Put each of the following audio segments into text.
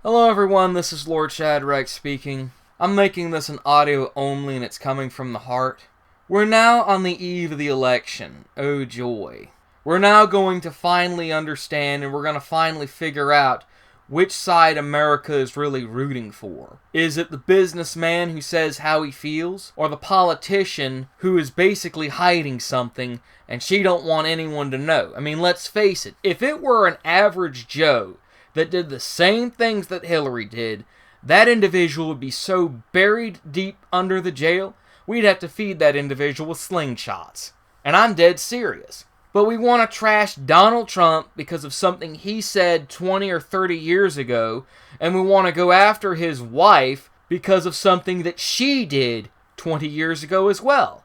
Hello everyone, this is Lord Shadrach speaking. I'm making this an audio only and it's coming from the heart. We're now on the eve of the election. Oh joy. We're now going to finally understand and we're going to finally figure out which side America is really rooting for. Is it the businessman who says how he feels? Or the politician who is basically hiding something and she don't want anyone to know? I mean, let's face it, if it were an average Joe that did the same things that Hillary did, that individual would be so buried deep under the jail, we'd have to feed that individual with slingshots. And I'm dead serious. But we want to trash Donald Trump because of something he said 20 or 30 years ago, and we want to go after his wife because of something that she did 20 years ago as well.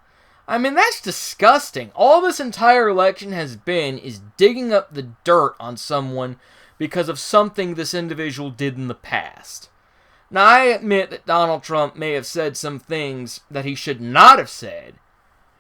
I mean, that's disgusting. All this entire election has been is digging up the dirt on someone because of something this individual did in the past. Now, I admit that Donald Trump may have said some things that he should not have said,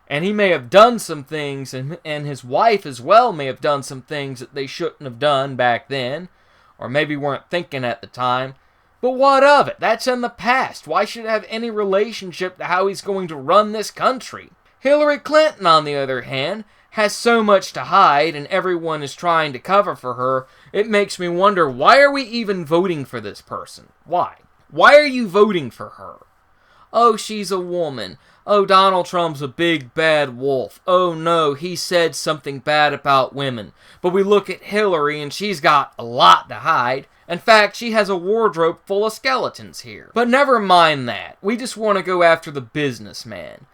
and he may have done some things, and his wife as well may have done some things that they shouldn't have done back then, or maybe weren't thinking at the time. But what of it? That's in the past. Why should it have any relationship to how he's going to run this country? Hillary Clinton, on the other hand, has so much to hide and everyone is trying to cover for her, it makes me wonder, why are we even voting for this person? Why? Why are you voting for her? Oh, she's a woman. Oh, Donald Trump's a big bad wolf. Oh no, he said something bad about women. But we look at Hillary and she's got a lot to hide. In fact, she has a wardrobe full of skeletons here. But never mind that. We just want to go after the businessman.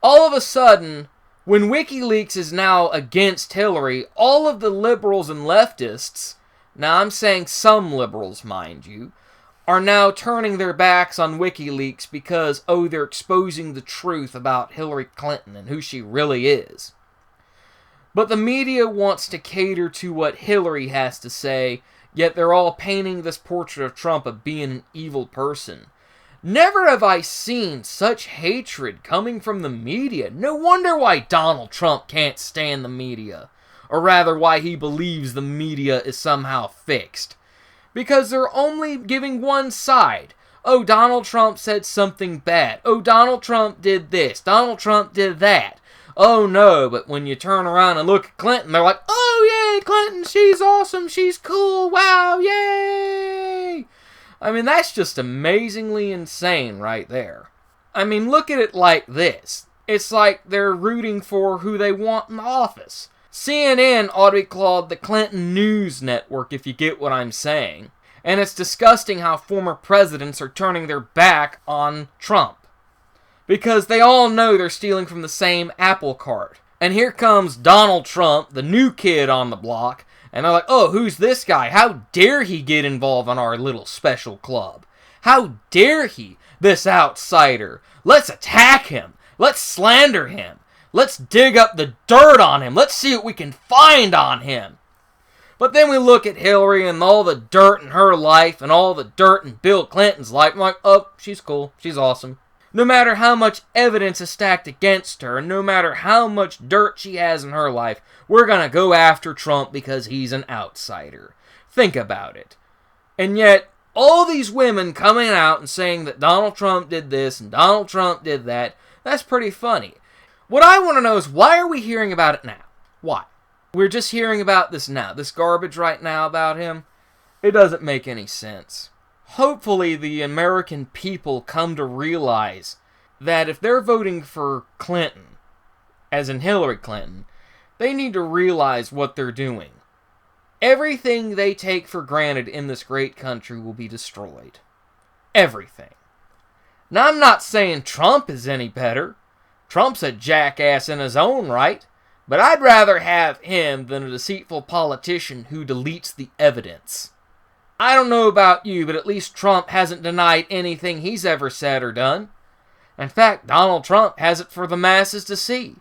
All of a sudden, when WikiLeaks is now against Hillary, all of the liberals and leftists, now I'm saying some liberals, mind you, are now turning their backs on WikiLeaks because, oh, they're exposing the truth about Hillary Clinton and who she really is. But the media wants to cater to what Hillary has to say, yet they're all painting this portrait of Trump of being an evil person. Never have I seen such hatred coming from the media. No wonder why Donald Trump can't stand the media. Or rather, why he believes the media is somehow fixed. Because they're only giving one side. Oh, Donald Trump said something bad. Oh, Donald Trump did this. Donald Trump did that. Oh, no, but when you turn around and look at Clinton, they're like, oh, yay, Clinton, she's awesome, she's cool, wow, yay! I mean, that's just amazingly insane right there. I mean, look at it like this. It's like they're rooting for who they want in office. CNN ought to be called the Clinton News Network, if you get what I'm saying. And it's disgusting how former presidents are turning their back on Trump. Because they all know they're stealing from the same apple cart. And here comes Donald Trump, the new kid on the block, and they're like, oh, who's this guy? How dare he get involved in our little special club? How dare he, this outsider? Let's attack him. Let's slander him. Let's dig up the dirt on him. Let's see what we can find on him. But then we look at Hillary and all the dirt in her life and all the dirt in Bill Clinton's life. I'm like, oh, she's cool. She's awesome. No matter how much evidence is stacked against her, and no matter how much dirt she has in her life, we're going to go after Trump because he's an outsider. Think about it. And yet, all these women coming out and saying that Donald Trump did this and Donald Trump did that, that's pretty funny. What I want to know is, why are we hearing about it now? Why? We're just hearing about this now, this garbage right now about him. It doesn't make any sense. Hopefully the American people come to realize that if they're voting for Clinton, as in Hillary Clinton, they need to realize what they're doing. Everything they take for granted in this great country will be destroyed. Everything. Now, I'm not saying Trump is any better. Trump's a jackass in his own right, but I'd rather have him than a deceitful politician who deletes the evidence. I don't know about you, but at least Trump hasn't denied anything he's ever said or done. In fact, Donald Trump has it for the masses to see.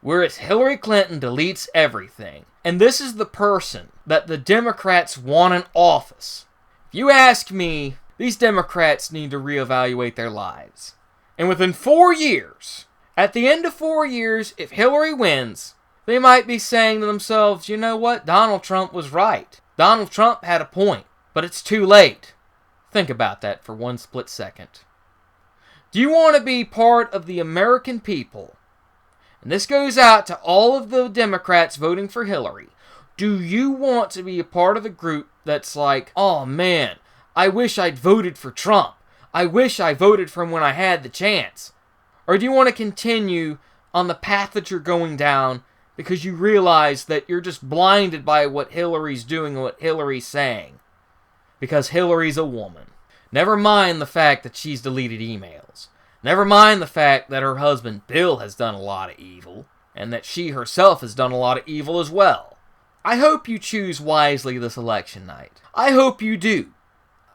Whereas Hillary Clinton deletes everything. And this is the person that the Democrats want in office. If you ask me, these Democrats need to reevaluate their lives. And within 4 years, at the end of 4 years, if Hillary wins, they might be saying to themselves, you know what, Donald Trump was right. Donald Trump had a point. But it's too late. Think about that for one split second. Do you want to be part of the American people? And this goes out to all of the Democrats voting for Hillary. Do you want to be a part of a group that's like, oh man, I wish I'd voted for Trump. I wish I voted for him when I had the chance. Or do you want to continue on the path that you're going down because you realize that you're just blinded by what Hillary's doing and what Hillary's saying? Because Hillary's a woman. Never mind the fact that she's deleted emails. Never mind the fact that her husband Bill has done a lot of evil, and that she herself has done a lot of evil as well. I hope you choose wisely this election night. I hope you do.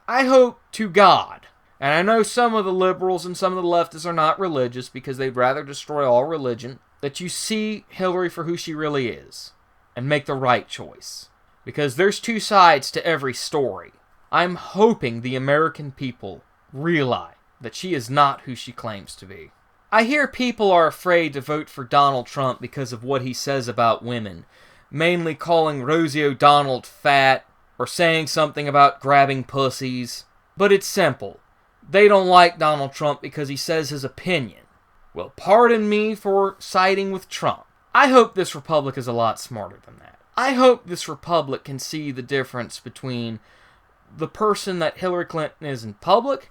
I hope to God. And I know some of the liberals and some of the leftists are not religious because they'd rather destroy all religion, that you see Hillary for who she really is and make the right choice. Because there's two sides to every story. I'm hoping the American people realize that she is not who she claims to be. I hear people are afraid to vote for Donald Trump because of what he says about women, mainly calling Rosie O'Donnell fat or saying something about grabbing pussies. But it's simple. They don't like Donald Trump because he says his opinion. Well, pardon me for siding with Trump. I hope this republic is a lot smarter than that. I hope this republic can see the difference between the person that Hillary Clinton is in public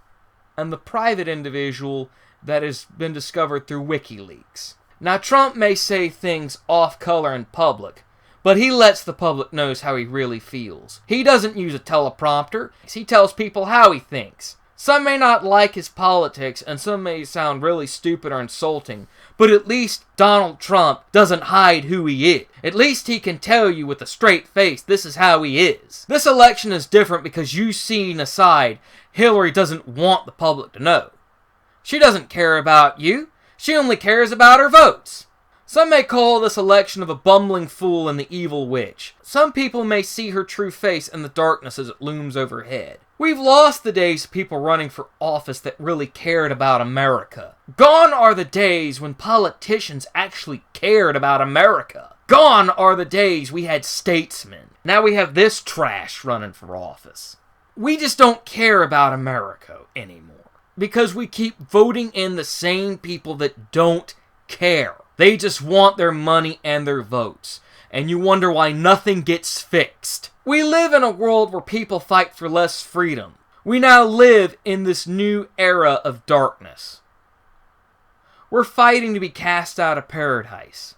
and the private individual that has been discovered through WikiLeaks. Now, Trump may say things off color in public, but he lets the public know how he really feels. He doesn't use a teleprompter. He tells people how he thinks. Some may not like his politics, and some may sound really stupid or insulting, but at least Donald Trump doesn't hide who he is. At least he can tell you with a straight face, this is how he is. This election is different because you've seen a side Hillary doesn't want the public to know. She doesn't care about you. She only cares about her votes. Some may call this election of a bumbling fool and the evil witch. Some people may see her true face in the darkness as it looms overhead. We've lost the days of people running for office that really cared about America. Gone are the days when politicians actually cared about America. Gone are the days we had statesmen. Now we have this trash running for office. We just don't care about America anymore. Because we keep voting in the same people that don't care. They just want their money and their votes. And you wonder why nothing gets fixed. We live in a world where people fight for less freedom. We now live in this new era of darkness. We're fighting to be cast out of paradise.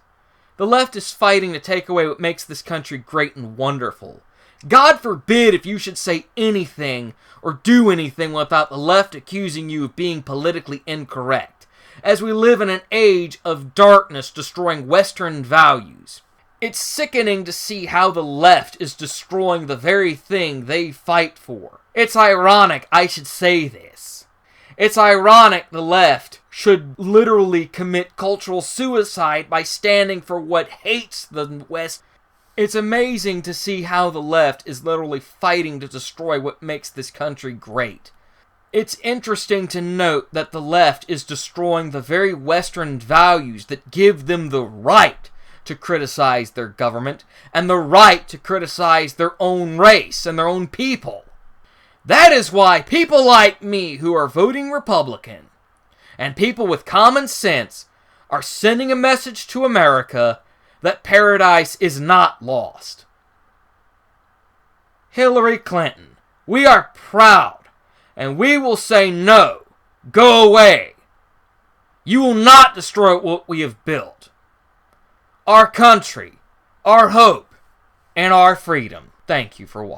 The left is fighting to take away what makes this country great and wonderful. God forbid if you should say anything or do anything without the left accusing you of being politically incorrect, as we live in an age of darkness destroying Western values. It's sickening to see how the left is destroying the very thing they fight for. It's ironic I should say this. It's ironic the left should literally commit cultural suicide by standing for what hates the West. It's amazing to see how the left is literally fighting to destroy what makes this country great. It's interesting to note that the left is destroying the very Western values that give them the right to criticize their government and the right to criticize their own race and their own people. That is why people like me who are voting Republican and people with common sense are sending a message to America that paradise is not lost. Hillary Clinton, we are proud, and we will say no, go away. You will not destroy what we have built. Our country, our hope, and our freedom. Thank you for watching.